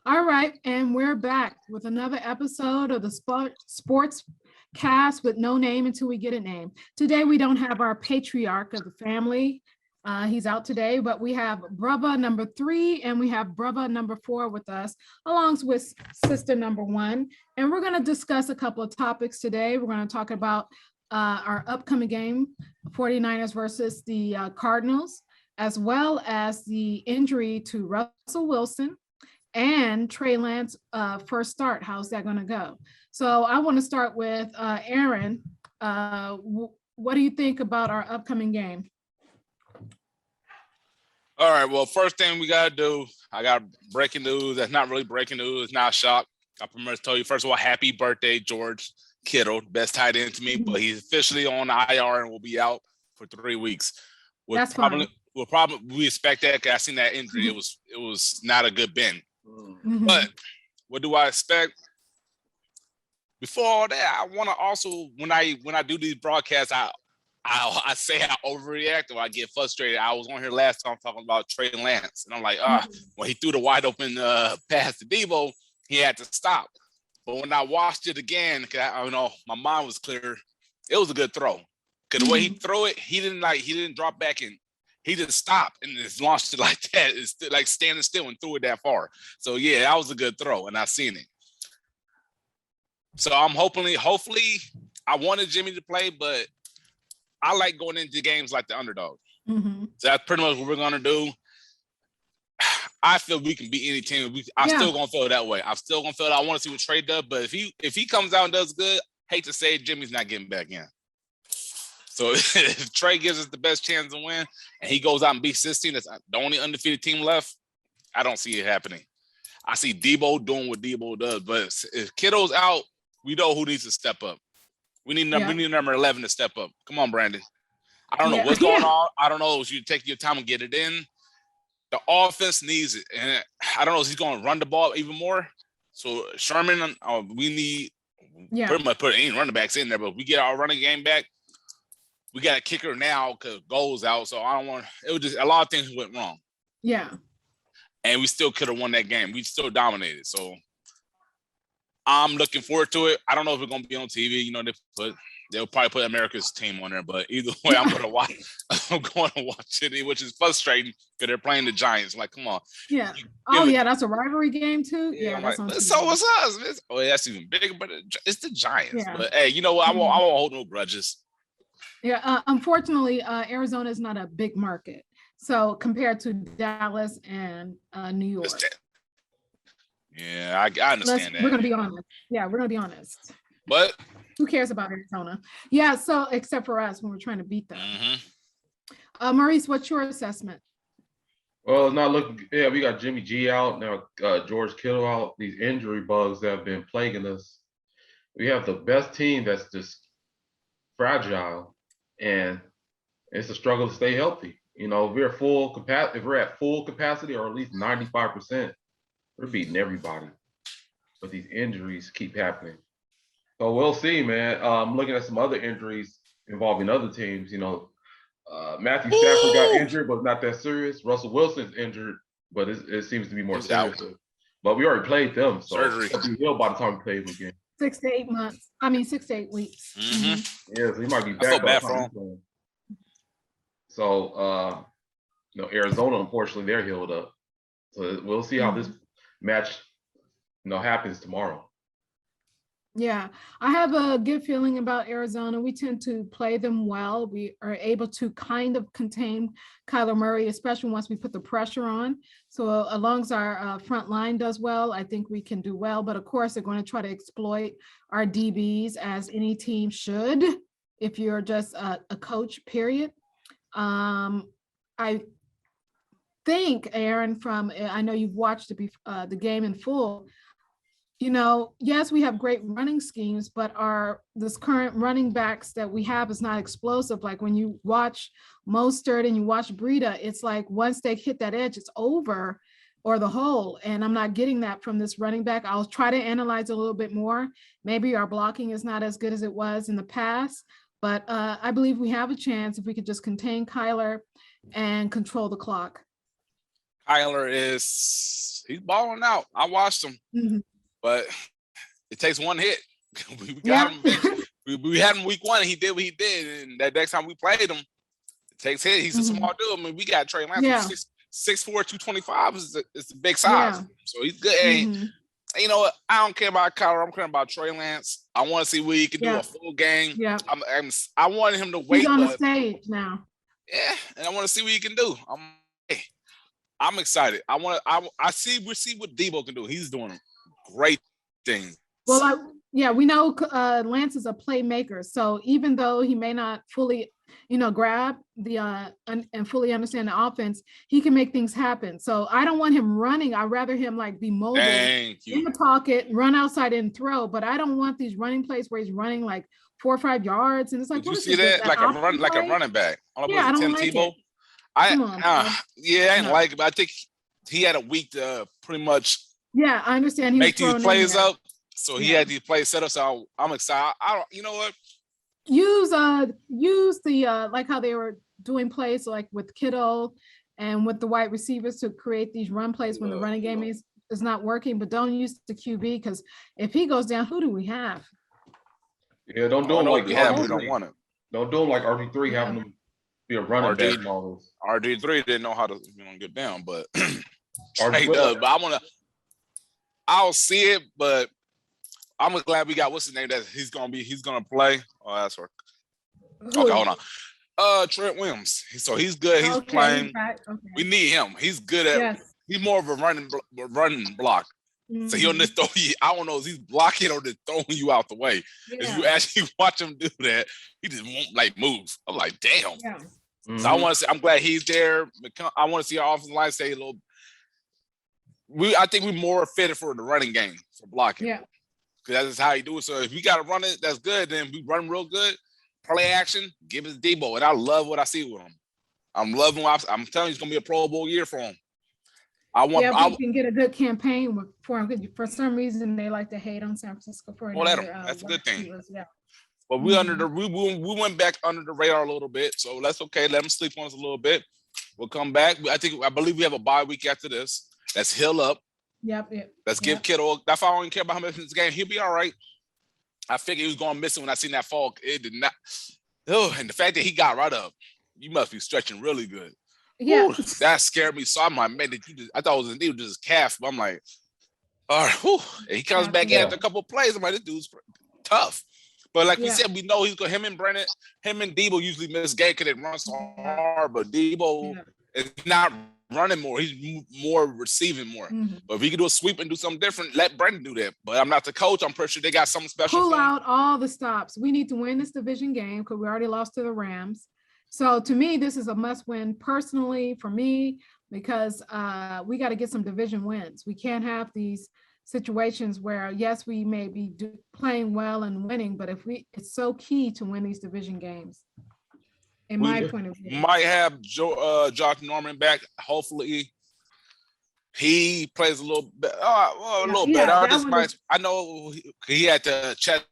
All right, and we're back with another episode of the Sports Cast with no name until we get a name. Today we don't have our patriarch of the family. He's out today, but we have brother number 3 and we have brother number 4 with us, along with sister number 1. And we're going to discuss a couple of topics today. We're going to talk about our upcoming game, 49ers versus the Cardinals, as well as the injury to Russell Wilson and Trey Lance first start. How's that going to go? So I want to start with Aaron. What do you think about our upcoming game? All right. Well, first thing we got to do, I got breaking news. That's not really breaking news. It's not a shock. I promise to tell you, first of all, happy birthday, George Kittle, best tight end to me. But he's officially on IR and will be out for 3 weeks. That's fine. We expect that because I seen that injury. It was not a good bend. Mm-hmm. But what do I expect? Before all that, I want to also, when I do these broadcasts, I say I overreact or I get frustrated. I was on here last time talking about Trey Lance, and I'm like, when he threw the wide open pass to Debo, he had to stop. But when I watched it again, my mind was clear. It was a good throw. Because the way he threw it, he didn't drop back and he just stopped and just launched it like that. It's like standing still and threw it that far. So yeah, that was a good throw, and I seen it. So I'm hopefully I wanted Jimmy to play, but I like going into games like the underdog. Mm-hmm. So that's pretty much what we're gonna do. I feel we can beat any team. I'm still gonna feel that way. I'm still gonna feel that. I want to see what Trey does, but if he comes out and does good, hate to say it, Jimmy's not getting back in. So if Trey gives us the best chance to win and he goes out and beats this team, that's the only undefeated team left, I don't see it happening. I see Debo doing what Debo does, but if Kittle's out, we know who needs to step up. We need number 11 to step up. Come on, Brandon. I don't know what's going on. I don't know if you take your time and get it in. The offense needs it. And I don't know if he's going to run the ball even more. So Sherman, we need pretty much put any running backs in there, but if we get our running game back, we got a kicker now because goal's out. So I don't want – it was just – a lot of things went wrong. Yeah. And we still could have won that game. We still dominated. So I'm looking forward to it. I don't know if it's going to be on TV. They'll probably put America's team on there. But either way, I'm going to watch it, which is frustrating because they're playing the Giants. Like, come on. Yeah. That's a rivalry game too. Yeah, that's on TV. So what's us? That's even bigger, but it's the Giants. Yeah. But hey, you know what? I won't hold no grudges. Yeah, unfortunately, Arizona is not a big market. So compared to Dallas and New York. Yeah, I understand that. We're going to be honest. Yeah, we're going to be honest. But who cares about Arizona? Yeah, so except for us when we're trying to beat them. Mm-hmm. Maurice, what's your assessment? Well, it's not looking. Yeah, we got Jimmy G out now. George Kittle out. These injury bugs that have been plaguing us. We have the best team that's just fragile. And it's a struggle to stay healthy. If we're at full capacity or at least 95%, we're beating everybody. But these injuries keep happening. So we'll see, man. I'm looking at some other injuries involving other teams. Matthew Stafford got injured, but not that serious. Russell Wilson's injured, but it seems to be more serious. But we already played them, so it'll be ill by the time we play them again. 6 to 8 months. 6 to 8 weeks. Mm-hmm. Yeah, so he might be back. I feel bad for him. So, Arizona, unfortunately, they're healed up. So we'll see how this match, happens tomorrow. Yeah, I have a good feeling about Arizona. We tend to play them well. We are able to kind of contain Kyler Murray, especially once we put the pressure on. So as long as our front line does well, I think we can do well. But of course, they're going to try to exploit our DBs as any team should, if you're just a coach, period. I think, Aaron, I know you've watched the game in full. Yes, we have great running schemes, but this current running backs that we have is not explosive. Like when you watch Mostert and you watch Breida, it's like once they hit that edge, it's over or the hole. And I'm not getting that from this running back. I'll try to analyze a little bit more. Maybe our blocking is not as good as it was in the past, but I believe we have a chance if we could just contain Kyler and control the clock. Kyler he's balling out. I watched him, but it takes one hit. We got him. We had him week 1, and he did what he did. And that next time we played him, it takes hit. He's a small dude. I mean, we got Trey Lance, 6'4", 225 is a big size. So he's good. And you know what? I don't care about Kyler. I'm caring about Trey Lance. I want to see what he can do a full game. I wanted him to wait. He's on the stage now. Yeah, and I want to see what he can do. I'm excited. We see what Debo can do. He's doing great things. Well, we know Lance is a playmaker. So even though he may not fully, grab the and fully understand the offense, he can make things happen. So I don't want him running. I'd rather him be mobile in the pocket, run outside and throw. But I don't want these running plays where he's running 4 or 5 yards. And it's Did you see that? Like a running back. I don't like Tebow? it. I didn't like it, but I think he had a week to pretty much I understand. He make these plays up. So he had these plays set up. So I'm excited. You know what? Use the like how they were doing plays with Kittle and with the wide receivers to create these run plays when the running game is not working. But don't use the QB, because if he goes down, who do we have? Yeah, don't do him like we don't want it. Don't do him like RG3 having him be a running back model. RG3 didn't know how to get down, but but I'll see it, but I'm glad we got what's his name that he's gonna play. Oh, that's right. Okay, hold on. Trent Williams. So he's good. He's playing. Okay. We need him. He's good at. He's more of a running block. So he'll just throw you. I don't know if he's blocking or just throwing you out the way. If you actually watch him do that, he just won't move. I'm like, damn. Yeah. So I want to say, I'm glad he's there. I want to see our offensive line say a little. I think we're more fitted for the running game for blocking. Yeah. Because that's how you do it. So if we got to run it, that's good. Then we run real good. Play action, give us Debo. And I love what I see with him. I'm loving what I'm telling you, it's going to be a Pro Bowl year for him. We can get a good campaign for him. For some reason, they like to hate on San Francisco for that's a good thing. But we went back under the radar a little bit. So that's okay. Let them sleep on us a little bit. We'll come back. I believe we have a bye week after this. Let's heal up. Yep. Let's give Kittle. That's why I don't care about him in this game. He'll be all right. I figured he was going missing when I seen that fall. It did not. Oh, and the fact that he got right up, you must be stretching really good. Yeah, ooh, that scared me. So I'm like, man, I thought it was a knee, just a calf. But I'm like, all right. Whew. And he comes back in after a couple of plays. I'm like, this dude's tough. But like we said, we know he's going. Him and Debo usually miss game because it runs so hard. But Debo is not running more. He's more receiving more. But if he can do a sweep and do something different, let Brendan do that. But I'm not the coach. I'm pretty sure they got something special. Pull out all the stops. We need to win this division game because we already lost to the Rams. So to me, this is a must win personally for me because we got to get some division wins. We can't have these situations where, yes, we may be playing well and winning, but it's so key to win these division games. In my point of view, might have Josh Norman back. Hopefully, he plays a little bit. Better. I know he had the chest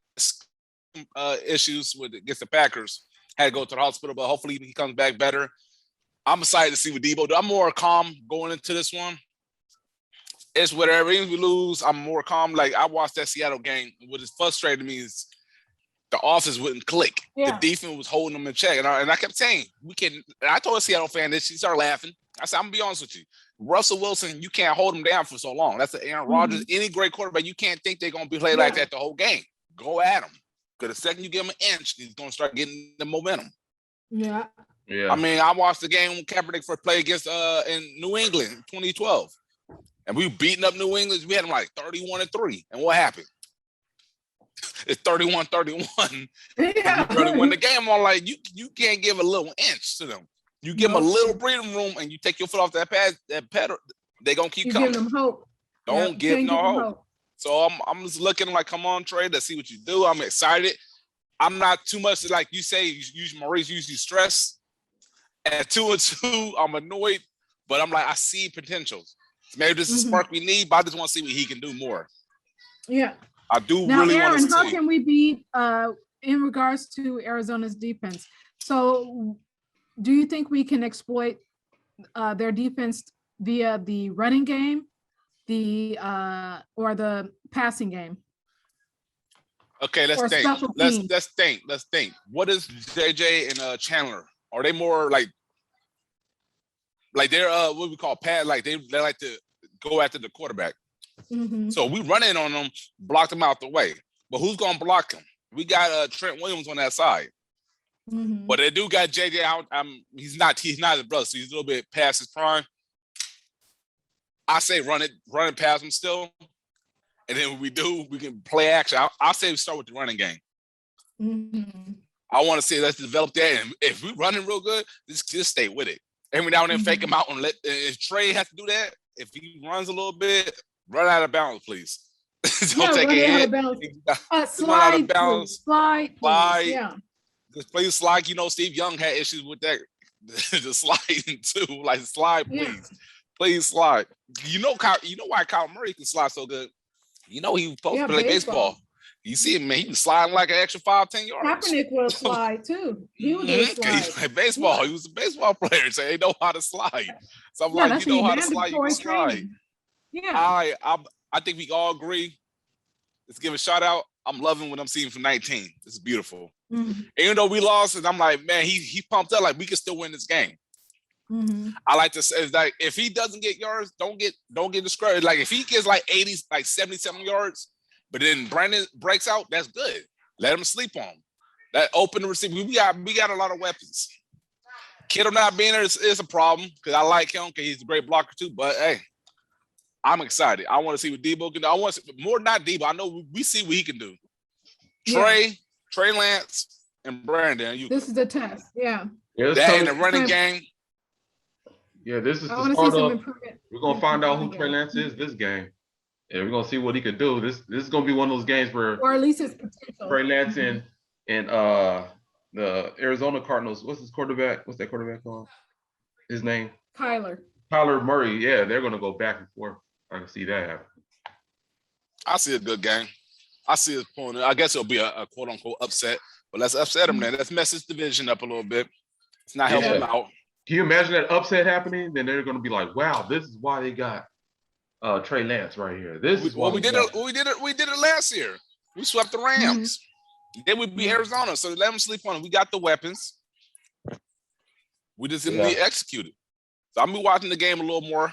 issues against the Packers. Had to go to the hospital, but hopefully he comes back better. I'm excited to see what Debo do. I'm more calm going into this one. It's whatever. Even if we lose, I'm more calm. Like I watched that Seattle game. What is frustrating me is the offense wouldn't click. Yeah. The defense was holding them in check. And I kept saying, I told a Seattle fan this, she started laughing. I said, I'm going to be honest with you. Russell Wilson, you can't hold him down for so long. That's the Aaron Rodgers. Any great quarterback, you can't think they're going to be played like that the whole game. Go at him. Because the second you give him an inch, he's going to start getting the momentum. Yeah. I mean, I watched the game when Kaepernick first played against in New England in 2012. And we were beating up New England. We had them like 31-3. And what happened? It's 31-31. Yeah. You really win the game. I'm like, you can't give a little inch to them. You give them a little breathing room and you take your foot off that pedal, they're going to keep coming. Give them hope. Don't give no hope. So I'm just looking like, come on, Trey, let's see what you do. I'm excited. I'm not too much like you say, Maurice usually stress. At 2-2, I'm annoyed, but I'm like, I see potentials. Maybe this is a spark we need, but I just want to see what he can do more. Yeah. I do now, really Aaron, want to see. how can we beat in regards to Arizona's defense? So do you think we can exploit their defense via the running game, or the passing game? Okay, let's Or think. special Let's teams? let's think. What is JJ and Chandler? Are they more like they're what we call pad? Like they like to go after the quarterback. Mhm. So we run in on them, block them out the way. But who's gonna block him? We got Trent Williams on that side. Mhm. But they do got JJ out. He's not his brother, so he's a little bit past his prime. I say run it past him still. And then when we do, we can play action. I'll say we start with the running game. Mhm. I want to see let's develop that. And if we're running real good, just stay with it. Every now and then fake him out and let if Trey has to do that, if he runs a little bit, run out of bounds, please. Don't take a hit. Slide, run out of bounds. Slide. Yeah. Just please slide. You know, Steve Young had issues with that. The sliding too. Like slide, please. Yeah. Please slide. You know why Kyle Murray can slide so good? You know he was supposed to play baseball. You see him, man. He can slide like an extra 5-10 yards. Kaepernick will slide too. He would slide. He played baseball. Yeah. He was a baseball player, so they know how to slide. So I'm like, you know how to slide, you can slide. Yeah. I think we all agree. Let's give a shout out. I'm loving what I'm seeing from 19. This is beautiful. Mm-hmm. Even though we lost, and I'm like, man, he pumped up like we can still win this game. Mm-hmm. I like to say, like, if he doesn't get yards, don't get discouraged. Like, if he gets like 80, like 77 yards, but then Brandon breaks out, that's good. Let him sleep on him. That open the receiver. We got a lot of weapons. Kittle not being there is a problem because I like him because he's a great blocker too. But hey, I'm excited. I want to see what Debo can do. I want to see, more not Debo. I know we see what he can do. Trey Lance, and Brandon. This is the test. Yeah. That in the running game. Yeah, this is the start of. We're gonna find out who Trey Lance is this game. And we're gonna see what he could do. This is gonna be one of those games where, or at least his potential. Trey Lance and the Arizona Cardinals. What's his quarterback? What's that quarterback called? His name? Kyler Murray. Yeah, they're gonna go back and forth. I can see that happen. I see a good game. I see his opponent. I guess it'll be a quote unquote upset, but let's upset him then. Let's mess his division up a little bit. It's not helping him out. Can you imagine that upset happening? Then they're gonna be like, wow, this is why they got Trey Lance right here. This is what we did it last year. We swept the Rams. Mm-hmm. Then we beat Arizona. So let them sleep on it. We got the weapons. We just didn't be executed. So I'm be watching the game a little more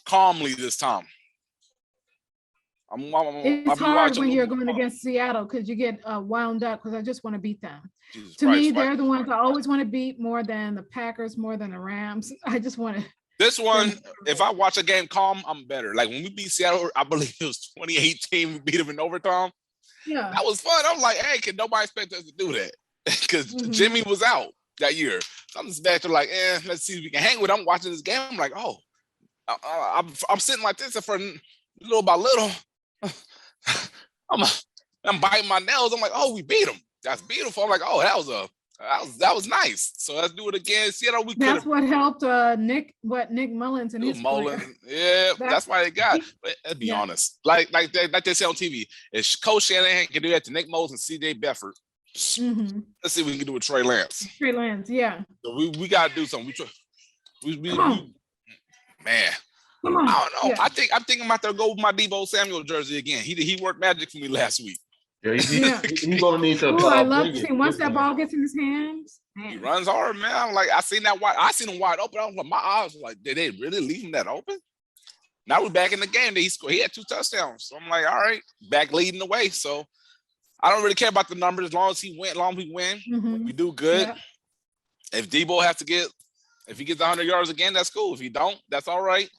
calmly this time. It's hard when you're going against Seattle because you get wound up because I just want to beat them. To me, they're the ones I always want to beat more than the Packers, more than the Rams. I just want to. This one, if I watch a game calm, I'm better. Like when we beat Seattle, I believe it was 2018, we beat them in overtime. Yeah. That was fun. I'm like, hey, can nobody expect us to do that? Because Jimmy was out that year. So I'm just back to like, let's see if we can hang with him. I'm watching this game. I'm like, oh, I'm sitting like this, and for little by little, I'm biting my nails. I'm like, oh, we beat him. That's beautiful. I'm like, oh, that was nice. So let's do it again. Seattle, we that's what helped Nick Mullins and his Mullins. Yeah, that's why they got. But let's be honest. Like they say on TV, if Coach Shanahan can do that to Nick Mullins and CJ Beathard, let's see what we can do with Trey Lance. Trey Lance, yeah. So we gotta do something. Man. I don't know. Yeah. I'm thinking about to go with my Deebo Samuel jersey again. He worked magic for me last week. Yeah, he's gonna need to. I love to see once that ball gets in his hands. Man. He runs hard, man. I'm like, I seen him wide open. I was like, my eyes were like, did they really leave him that open? Now we're back in the game. He had 2 touchdowns. So I'm like, all right, back leading the way. So I don't really care about the numbers as long as we win. We do good. Yeah. If Deebo if he gets 100 yards again, that's cool. If he don't, that's all right.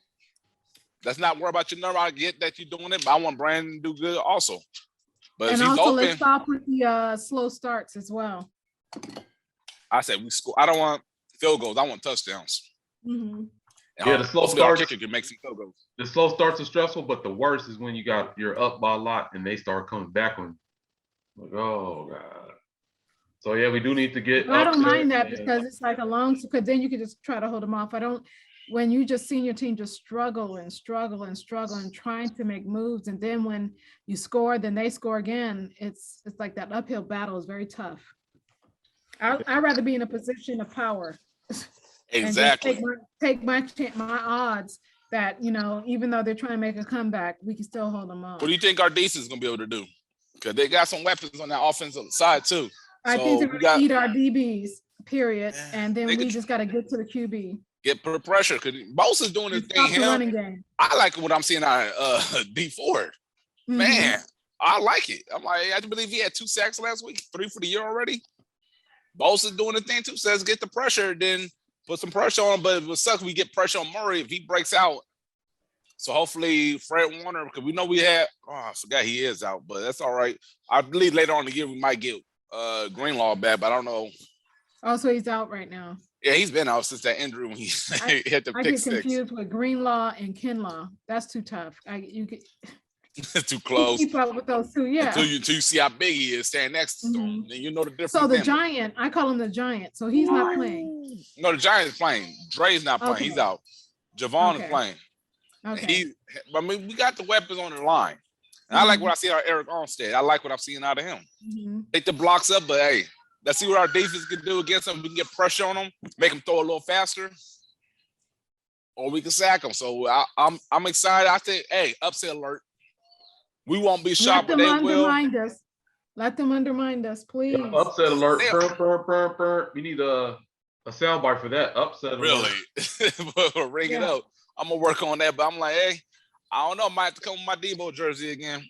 Let's not worry about your number. I get that you're doing it, but I want Brandon to do good also. But and also, let's stop with the slow starts as well. I said we score. I don't want field goals. I want touchdowns. Yeah, the slow starts. Kicker can make some field goals. The slow starts are stressful, but the worst is when you're up by a lot and they start coming back on. Like, oh God. So yeah, we do need to get. I don't mind that because it's like a long. Because then you can just try to hold them off. When you just seen your team just struggle and trying to make moves, and then when you score, then they score again. It's like that uphill battle is very tough. I'd rather be in a position of power. Exactly. And just take my odds that, even though they're trying to make a comeback, we can still hold them off. What do you think our defense is going to be able to do? Because they got some weapons on that offensive side too. I think they're going to eat our DBs, period. And then we just got to get to the QB. Get pressure because Bosa's doing his thing. Running game. I like what I'm seeing out of D Ford. Mm-hmm. Man, I like it. I'm like, I believe he had 2 sacks last week, 3 for the year already. Bosa's doing the thing too. Says get the pressure, then put some pressure on him. But it sucks we get pressure on Murray if he breaks out. So hopefully Fred Warner, because we know we had, I forgot he is out, but that's all right. I believe later on in the year we might get Greenlaw back, but I don't know. Oh, so he's out right now. Yeah, he's been out since that injury when he hit the pick six. I get confused with Greenlaw and Kinlaw. That's too tough. Too close. Keep up with those two, yeah. Until you see how big he is standing next to him, then you know the difference. So the Giant, I call him the Giant. So he's not playing. No, the Giant's playing. Dre's not playing. Okay. He's out. Javon is playing. Okay. We got the weapons on the line. And I like what I see out of Eric Armstead. I like what I'm seeing out of him. Take the blocks up, but hey, let's see what our defense can do against them. We can get pressure on them, make them throw a little faster, or we can sack them. So I'm excited. I think, hey, upset alert. We won't be shocked, but they will. Let them undermine us, please. Yeah, upset alert. Burr. We need a soundbite for that. Upset alert. Really? Ring it up. I'm going to work on that, but I'm like, hey, I don't know. I might have to come with my Debo jersey again.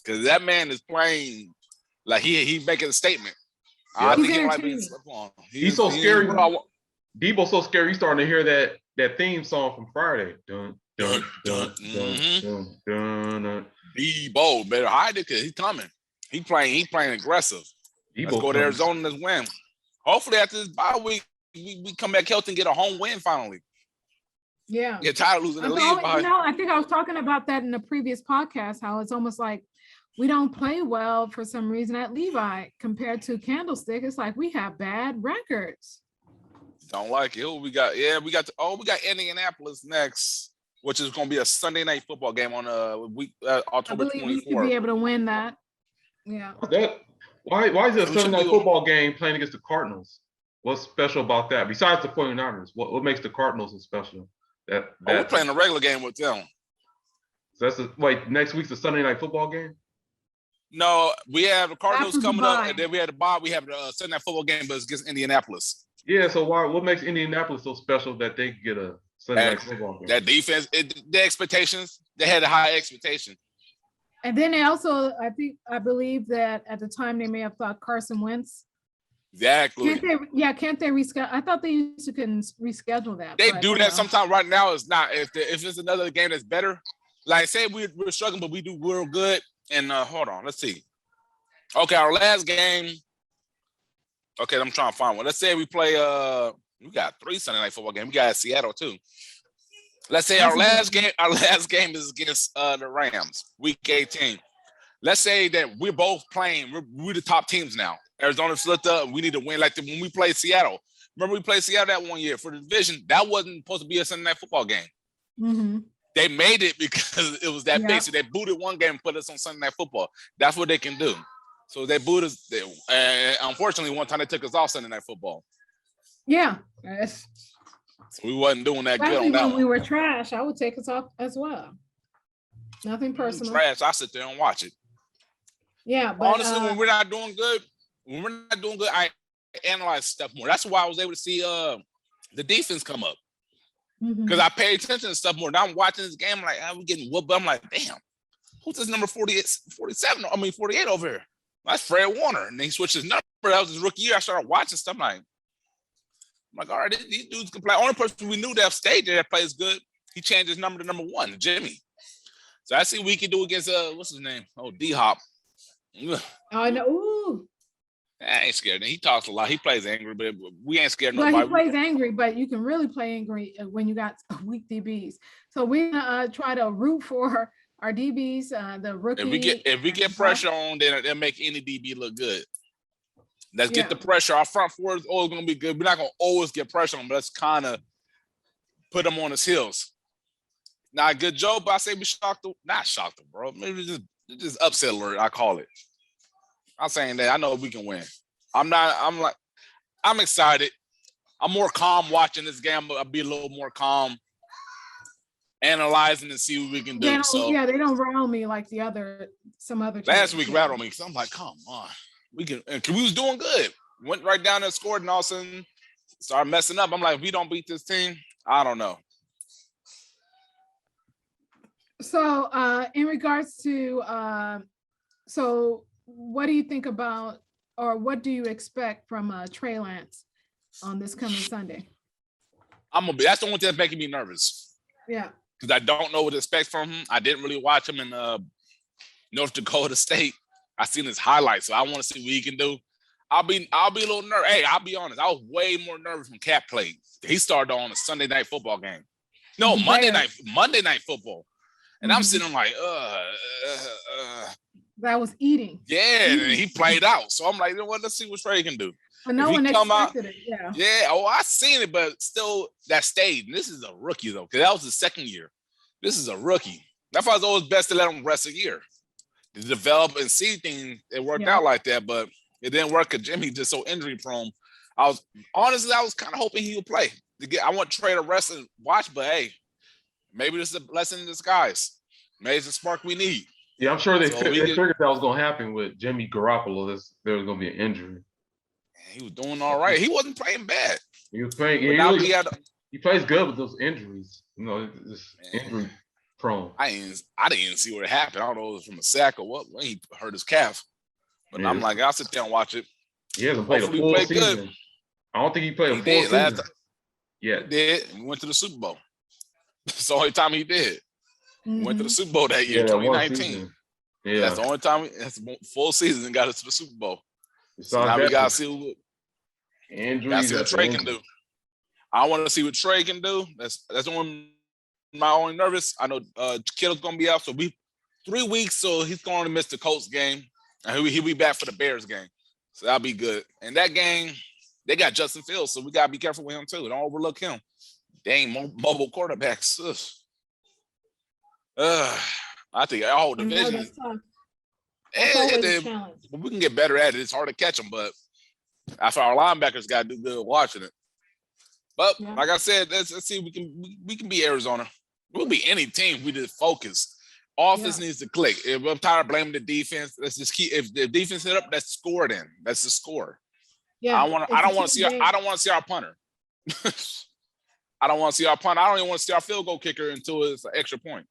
Because that man is playing like he's making a statement. Yeah, I think he might be He's so scary. Debo's so scary. He's starting to hear that theme song from Friday. Dun, dun, dun, dun, dun, dun. Debo better hide it because he's coming. He playing aggressive. Let's go to Arizona and win. Hopefully after this bye week, we come back healthy and get a home win finally. Yeah. Get tired of losing the lead. I think I was talking about that in the previous podcast, how it's almost like we don't play well for some reason at Levi compared to Candlestick. It's like we have bad records. Don't like it. We got Indianapolis next, which is going to be a Sunday night football game on October 24th. We should be able to win that. Yeah. Why is it a Sunday night football game playing against the Cardinals? What's special about that? Besides the 49ers, what makes the Cardinals so special? We're playing a regular game with them. So next week's a Sunday night football game? No, we have the Cardinals coming up, and then we had the bye. We have the Sunday night football game, but it's against Indianapolis. Yeah, so what makes Indianapolis so special that they get a Sunday night football game? That defense, the expectations, they had a high expectation. And then they also, I believe that at the time they may have thought Carson Wentz. Exactly. Can't they reschedule? I thought they used to reschedule that. They do that sometimes. Right now, it's not. If it's another game that's better, like say we're struggling, but we do real good. And hold on, let's see. Okay, our last game. Okay, I'm trying to find one. Let's say we play. We got 3 Sunday night football games. We got Seattle too. Let's say our last game is against the Rams, week 18. Let's say that we're both playing. We're the top teams now. Arizona slipped up. We need to win like when we played Seattle. Remember we played Seattle that one year for the division. That wasn't supposed to be a Sunday night football game. Mm-hmm. They made it because it was that big. So they booted one game and put us on Sunday night football. That's what they can do. So they booted us. Unfortunately, one time they took us off Sunday night football. Yeah. So we wasn't doing that good on that when one. We were trash. I would take us off as well. Nothing personal. Trash. I sit there and watch it. Yeah, but honestly, when we're not doing good, I analyze stuff more. That's why I was able to see the defense come up. Because I pay attention to stuff more. Now I'm watching this game, I'm like, we're getting whooped. I'm like, damn, who's this number 48 over here? That's Fred Warner. And he switched his number. That was his rookie year. I started watching stuff. I'm like, all right, these dudes can play. Only person we knew that stayed there that plays good, he changed his number to number 1, Jimmy. So I see what we can do against what's his name? Oh, D-Hop. I know. Ooh. I ain't scared. He talks a lot. He plays angry, but we ain't scared of nobody. He plays angry, but you can really play angry when you got weak DBs. So we try to root for our DBs, the rookie. If we get pressure on, then they'll make any DB look good. Let's get the pressure. Our front four is always going to be good. We're not going to always get pressure on, but let's kind of put them on his heels. Not a good joke, but I say we not shocked them, bro. Maybe just upset alert, I call it. I'm saying that I know we can win. I'm excited. I'm more calm watching this game. I'll be a little more calm, analyzing and see what we can do. They don't rattle me like some other. Last week rattled me because I'm like, come on, we can. And we was doing good. Went right down there, scored, and all of a sudden started messing up. I'm like, if we don't beat this team, I don't know. So, in regards to, so what do you think about, or what do you expect from Trey Lance on this coming Sunday? That's the only thing that's making me nervous. Yeah. Because I don't know what to expect from him. I didn't really watch him in North Dakota State. I seen his highlights, so I want to see what he can do. I'll be a little nervous. Hey, I'll be honest. I was way more nervous when Cap played. He started on a Sunday night football game. No, Monday night football. And I'm sitting like, that was eating. Yeah, and he played out. So I'm like, you know what? Let's see what Trey can do. But no one expected it. Yeah. Oh, I seen it, but still, that stayed. And this is a rookie though, because that was the second year. This is a rookie. That's why it's always best to let him rest a year to develop and see things. It worked out like that, but it didn't work because Jimmy just so injury prone. I was kind of hoping he would play. I want Trey to rest and watch, but hey, maybe this is a blessing in disguise. Maybe it's the spark we need. Yeah, I'm sure they figured that was going to happen with Jimmy Garoppolo. There was going to be an injury. He was doing all right. He wasn't playing bad. He was playing. He plays good with those injuries. You know, this injury prone. I didn't even see what happened. I don't know if it was from a sack or what. When he hurt his calf. But I'm like, I'll sit there and watch it. He hasn't played a full season. Good. I don't think he played a full season. Yeah, he did. He went to the Super Bowl. That's the only time he did. Went to the Super Bowl that year, 2019. Yeah, that's the only time. That's the full season and got us to the Super Bowl. So now we gotta see what Trey can do. I want to see what Trey can do. That's my only nervous. I know Kittle's gonna be out, so 3 weeks, so he's going to miss the Colts game, and he'll be back for the Bears game. So that'll be good. And that game, they got Justin Fields, so we gotta be careful with him too. Don't overlook him. They ain't mobile quarterbacks. I think all division. We can get better at it. It's hard to catch them, but after our linebackers got to do good watching it. But like I said, let's see if we can beat Arizona. We'll be any team. We just focus. Offense needs to click. If I'm tired of blaming the defense, let's just keep. If the defense hit up, let's score. Then that's the score. Yeah, I don't want to see our punter. I don't want to see our punter. I don't even want to see our field goal kicker until it's an extra point.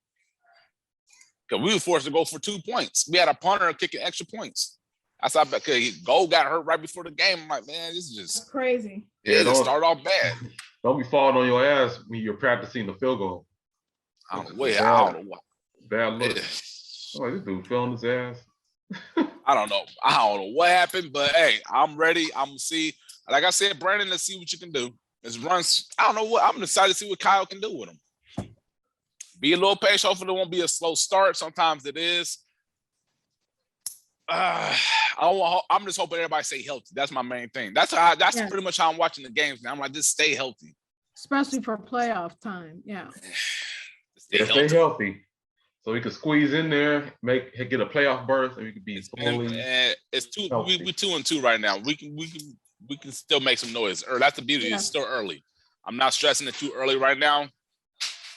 Because we were forced to go for 2 points. We had a punter kicking extra points. I saw goal got hurt right before the game. I'm like, man, this is just crazy. Yeah, it started off bad. Don't be falling on your ass when you're practicing the field goal. I don't know what. Bad look. Oh, this dude fell on his ass. I don't know what happened, but hey, I'm ready. I'm gonna see. Like I said, Brandon, let's see what you can do. Let's run. I don't know what. I'm excited to see what Kyle can do with him. Be a little patient. Hopefully, it won't be a slow start. Sometimes it is. I'm just hoping everybody stay healthy. That's my main thing. That's pretty much how I'm watching the games now. I'm like, just stay healthy, especially for playoff time. Yeah. Stay healthy, so we can squeeze in there, get a playoff berth, and we could be. It's 2-2 right now. We can still make some noise. That's the beauty. Yeah. It's still early. I'm not stressing it too early right now.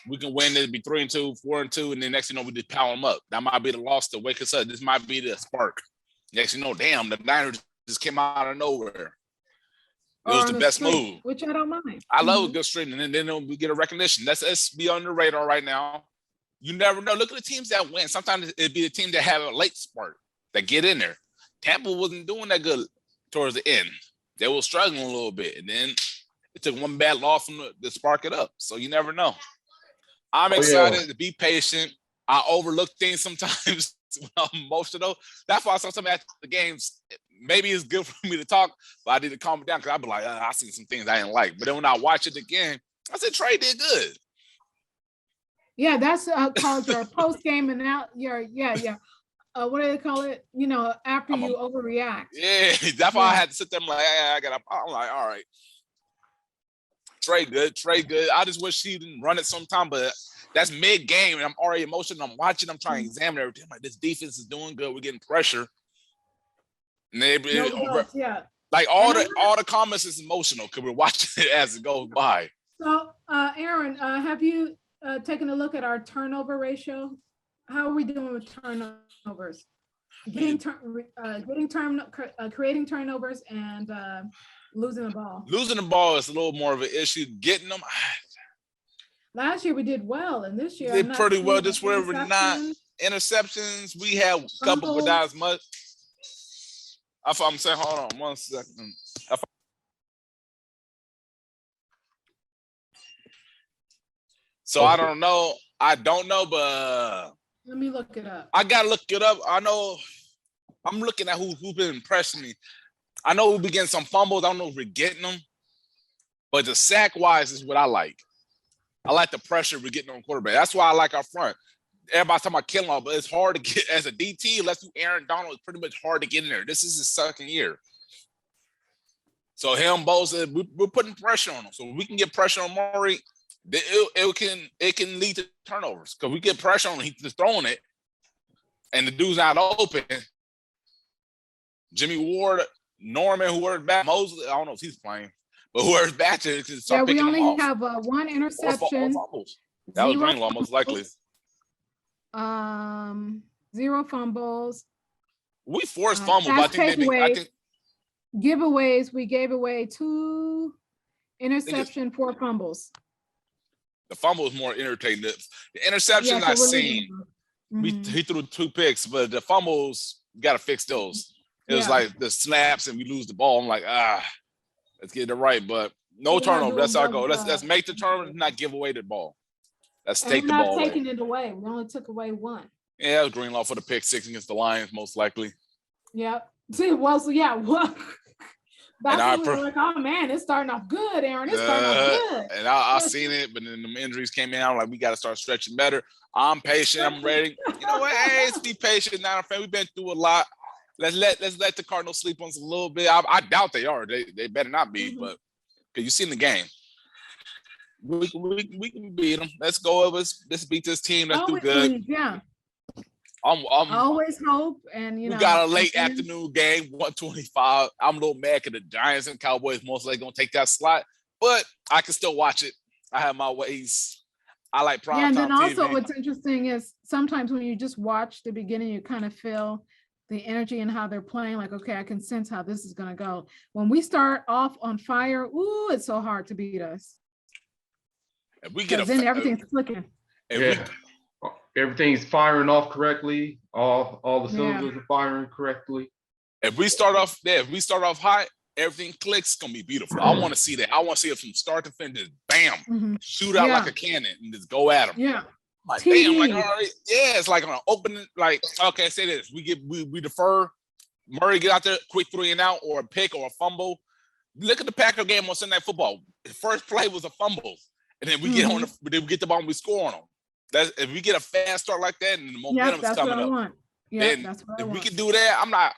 We can win. It'd be 3-2, 4-2, and then next we just power them up. That might be the loss to wake us up. This might be the spark. Next damn, the Niners just came out of nowhere. It was the best move, which I don't mind. I love a good streak, and then we get a recognition. Let's be on the radar right now. You never know. Look at the teams that win. Sometimes it'd be the team that have a late spark that get in there. Tampa wasn't doing that good towards the end. They were struggling a little bit, and then it took one bad loss to spark it up. So you never know. I'm excited to be patient. I overlook things sometimes when I'm emotional. That's why sometimes after the games, maybe it's good for me to talk, but I need to calm it down because I'll be like, I see some things I didn't like. But then when I watch it again, I said, Trey did good. Yeah, that's called your post game and out your what do they call it? You know, after you overreact. Yeah, that's why I had to sit there. I'm like, I'm like, all right. Trey good. I just wish he didn't run it sometime, but that's mid game and I'm already emotional. I'm watching. I'm trying to examine everything. I'm like, this defense is doing good. We're getting pressure. And Like all the comments is emotional because we're watching it as it goes by. So, Aaron, have you taken a look at our turnover ratio? How are we doing with turnovers? Creating turnovers and losing the ball. Losing the ball is a little more of an issue. Getting them. Last year we did well, and this year did pretty well. This year we're not interceptions. We have a couple, but not as much. I'm saying, hold on 1 second. So I don't know. I don't know, but let me look it up. I gotta look it up. I know. I'm looking at who's been impressing me. I know we'll be getting some fumbles. I don't know if we're getting them, but the sack wise is what I like. I like the pressure we're getting on quarterback. That's why I like our front. Everybody's talking about killing off, but it's hard to get as a DT. Unless you Aaron Donald, it's pretty much hard to get in there. This is his second year. So him, Bosa, we're putting pressure on him. So if we can get pressure on Murray, it can lead to turnovers. Because we get pressure on him, he's just throwing it, and the dude's not open. Jimmy Ward, Norman, whoever's back, Mosley, I don't know if he's playing, but whoever's back to start picking them off. We only have one interception. That was Greenlaw, most likely. 0 fumbles. We forced fumbles, but I think giveaways. We gave away 2 interception, 4 fumbles. The fumble was more irritating. The interceptions I've seen, he threw 2 picks, but the fumbles, you got to fix those. It was like the snaps and we lose the ball. I'm like, let's get it right. But no turnover. That's our goal. Let's make the turnover, not give away the ball. Let's take the ball away. Not taking it away. We only took away 1. Yeah, it was Greenlaw for the pick 6 against the Lions, most likely. Yep. Well, so yeah, what? That's when we were like, oh man, it's starting off good, Aaron. It's starting off good. And I seen it, but then the injuries came in. I'm like, we got to start stretching better. I'm patient. I'm ready. You know what? Hey, let's be patient now. We've been through a lot. Let's let the Cardinals sleep on us a little bit. I doubt they are. They better not be, but because you've seen the game. We can beat them. Let's go. Let's beat this team. Let's do good. Yeah. I'm always hope, and we got a late afternoon game, 125. I'm a little mad because the Giants and Cowboys most likely gonna take that slot, but I can still watch it. I have my ways. I like prime time. And then also, TV. what's interesting is sometimes when you just watch the beginning, you kind of feel the energy and how they're playing. Like, okay, I can sense how this is gonna go. When we start off on fire, it's so hard to beat us. If we get then everything's clicking. Everything's firing off correctly. All the cylinders are firing correctly. If we start off hot, everything clicks. It's gonna be beautiful. I want to see that. I want to see it from start to finish. Bam, shoot out like a cannon and just go at them. Yeah. Like damn, like all right, yeah. It's like on an opening. Like okay, say this. We defer. Murray get out there, quick 3 and out, or a pick or a fumble. Look at the Packer game on Sunday Night Football. The first play was a fumble, and then we get the ball and we score on them. If we get a fast start like that and the momentum's coming up, that's what I if want. we can do that, I'm not.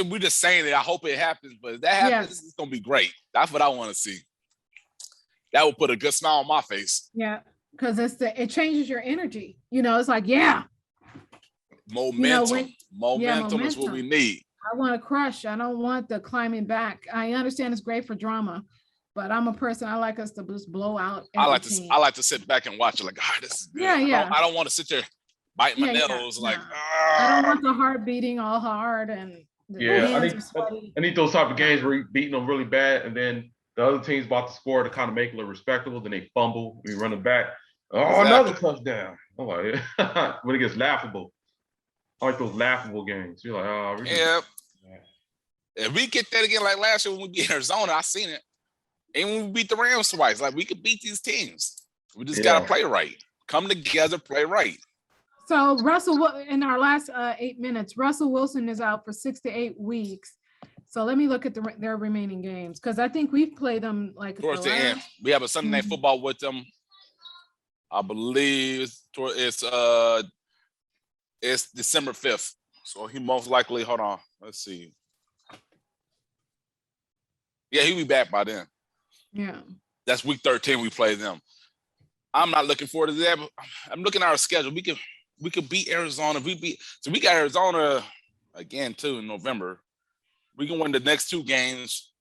We're just saying it. I hope it happens, but if that happens, it's gonna be great. That's what I want to see. That will put a good smile on my face. Yeah, because it changes your energy. It's like momentum. Momentum is what we need. I want to crush. I don't want the climbing back. I understand it's great for drama. But I'm a person, I like us to just blow out. I like to sit back and watch it like, this is good. Yeah. I don't want to sit there biting my nails like. I don't want the heart beating all hard and. I need those type of games where you're beating them really bad, and then the other team's about to score to kind of make it look respectable. Then they fumble, we run it back. Another touchdown. I'm like, when it gets laughable. I like those laughable games. You're like, If we get that again like last year when we beat Arizona, I seen it. And when we beat the Rams twice, like we could beat these teams. We just gotta play right. Come together, play right. So Russell, in our last 8 minutes, Russell Wilson is out for 6 to 8 weeks. So let me look at their remaining games because I think we've played them like towards the end. We have a Sunday Night Football with them. I believe it's December 5th. So he most likely. Hold on, let's see. Yeah, he'll be back by then. Yeah. That's week 13 we play them. I'm not looking forward to that, but I'm looking at our schedule. We could beat Arizona. We got Arizona again too in November. We can win the next 2 games.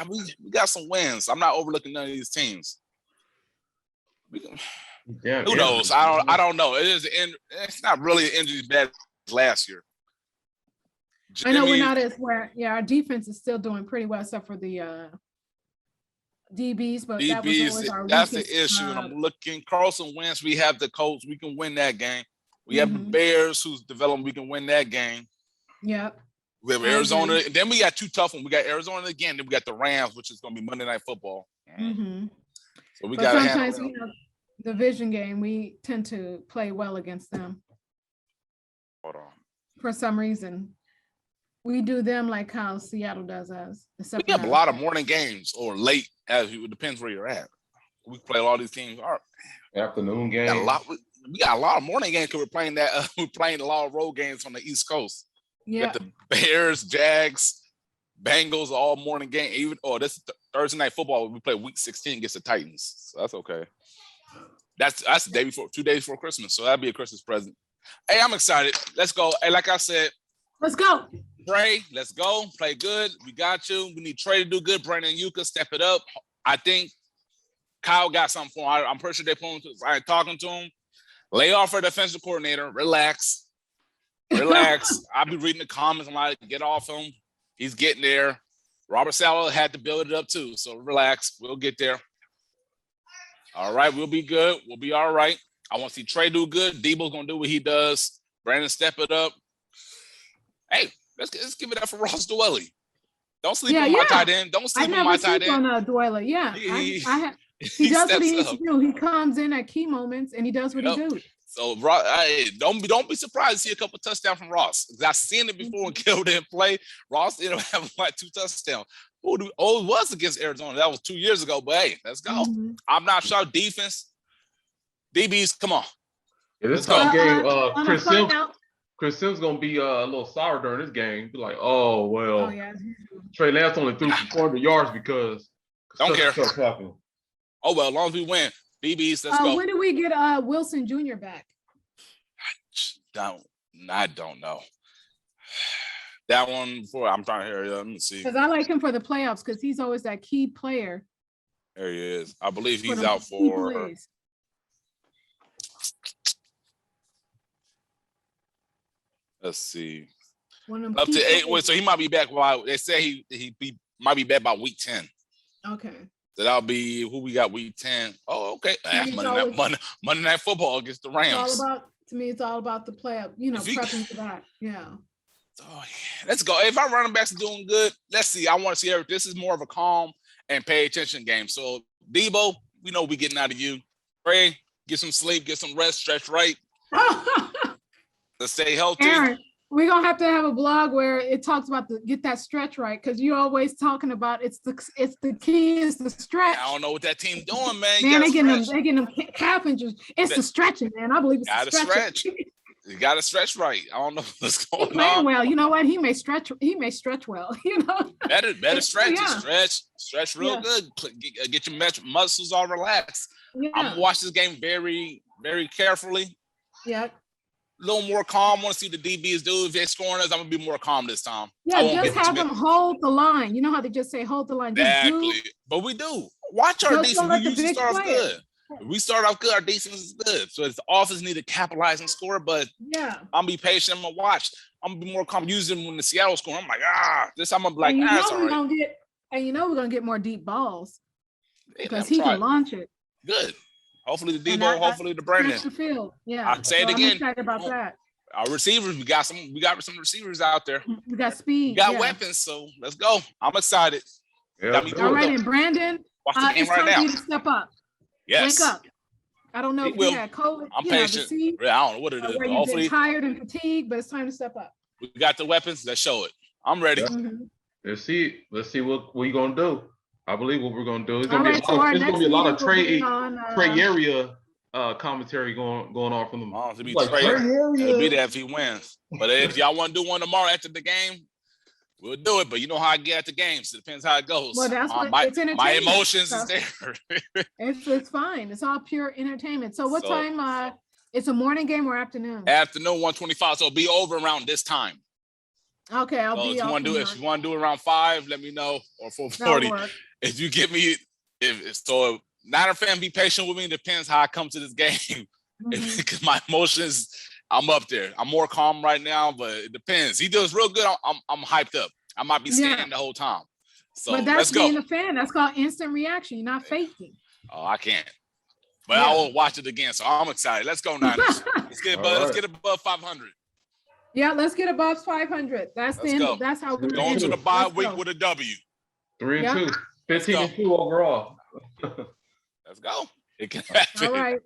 we got some wins. I'm not overlooking none of these teams. Who knows? I don't know. It's not really an injury as bad as last year. I know we're not as where. Yeah, our defense is still doing pretty well, except for the DBs. But that was always our that's weakest, the issue. And I'm looking. Carson Wentz. We have the Colts. We can win that game. We have the Bears, who's developing. We can win that game. Yep. We have Arizona. Then we got two tough ones. We got Arizona again. Then we got the Rams, which is going to be Monday Night Football. So we got sometimes, division game, we tend to play well against them. Hold on. For some reason, we do them like how Seattle does us. We have a lot of morning games or late, it depends where you're at. We play a lot of these teams. Afternoon games. We got a lot of morning games because we're playing that. We're playing a lot of road games on the East Coast. Yeah. Got the Bears, Jags, Bengals, all morning game. This is Thursday Night Football. We play Week 16 against the Titans. So that's okay. That's the day before, 2 days before Christmas. So that'd be a Christmas present. Hey, I'm excited. Let's go. Hey, like I said, let's go. Trey, let's go. Play good. We got you. We need Trey to do good. Brandon Yuka, step it up. I think Kyle got something for him. I'm pretty sure they put him. I'm talking to him. Lay off our defensive coordinator. Relax. I'll be reading the comments. I'm like, get off him. He's getting there. Robert Saleh had to build it up too. So relax. We'll get there. All right. We'll be good. We'll be all right. I want to see Trey do good. Debo's going to do what he does. Brandon, step it up. Hey, let's give it up for Ross Dwelly. Don't sleep on my tight end. Don't sleep on my tight end. On Dwelly. Yeah. He does what he needs to do. He comes in at key moments and he does what he does. So don't be surprised to see a couple touchdowns from Ross. I've seen it before when Kittle didn't play. Ross ended up having like 2 touchdowns. It was against Arizona. That was 2 years ago. But hey, let's go. I'm not sure. Defense, DBs, come on. Yeah, this tough game. Chris Sims gonna be a little sour during this game. Be like, Trey Lance only threw 400 yards because don't care. Oh well, as long as we win. DBs, let's go. When do we get Wilson Jr. back? I don't know. That one before I'm trying to hear. Let me see. Because I like him for the playoffs because he's always that key player. There he is. I believe he's out for. Let's see. Up to 8. Wait, so he might be back. They say he might be back by week 10. Okay. So that'll be who we got week 10. Oh, okay. Monday Night Football against the Rams. To me, it's all about the playoff, prepping for that. Yeah. Oh, yeah. Let's go. If our running backs are doing good, let's see. I want to see everything. This is more of a calm and pay attention game. So, Debo, we know we're getting out of you. Pray, get some sleep, get some rest, stretch right. Let's stay healthy. Aaron, we're going to have a blog where it talks about get that stretch right because you're always talking about it's the key is the stretch. I don't know what that team doing, man. Man, they getting them calf injuries. It's the stretching, man. I believe it's the stretching. You got to stretch right. I don't know what's going on. Well, you know what? He may stretch well, Better stretch. Yeah. Stretch real good. Get your muscles all relaxed. Yeah. I'm going to watch this game very, very carefully. Yeah. A little more calm. I want to see the DBs do. If they're scoring us, I'm going to be more calm this time. Yeah, just have them hold the line. You know how they just say hold the line. Exactly. But we do. Watch our defense. We usually start off good. We start off good. Our defense is good. So it's the offense need to capitalize and score. But I'm be patient. I'm gonna watch. I'm gonna be more calm. Using when the Seattle score. I'm like, this time I'm like, it's all right. We're gonna get more deep balls because he can launch it. Good. Hopefully the Debo. Hopefully the Brandon. The field. Yeah. I'll say it again. I'm excited about that. Our receivers. We got some receivers out there. We got speed. We got weapons. So let's go. I'm excited. Yeah. All right, and Brandon. Watch the game right now. You to step up. Yes. Wake up. I don't know if you had COVID. I'm patient. I don't know what it is. Where you've been tired and fatigued, but it's time to step up. We got the weapons. Let's show it. I'm ready. Mm-hmm. Let's see what we're gonna do. I believe what we're gonna do. It's gonna be a lot of Trey area commentary going on from them. It'll be there if he wins. But if y'all want to do one tomorrow after the game, we'll do it, but you know how I get at the games. It depends how it goes. Well, that's what my emotions is there. It's fine. It's all pure entertainment. So what time? It's a morning game or afternoon? Afternoon, 1:25. So it'll be over around this time. Okay, I'll So be if you off want to from do work. if you want to do around 5, let me know, or That'll 4:40. work. If you get me, if so, Niner fan, be patient with me. It depends how I come to this game. Mhm. Because my emotions, I'm up there. I'm more calm right now, but it depends. He does real good. I'm hyped up. I might be Yeah. scared the whole time. So But that's let's go. being a fan. That's called instant reaction. You're not faking. Oh, I can't. But Yeah. I will watch it again. So I'm excited. Let's go, Niners. Let's get above, All let's right. get above 500. Yeah, let's get above 500. That's Let's the go. end. That's how we're Going Going to ending the it. bye Let's week go. with a W. 3-2. Yep. Let's 15-2 overall. Let's go. It can All happen. right.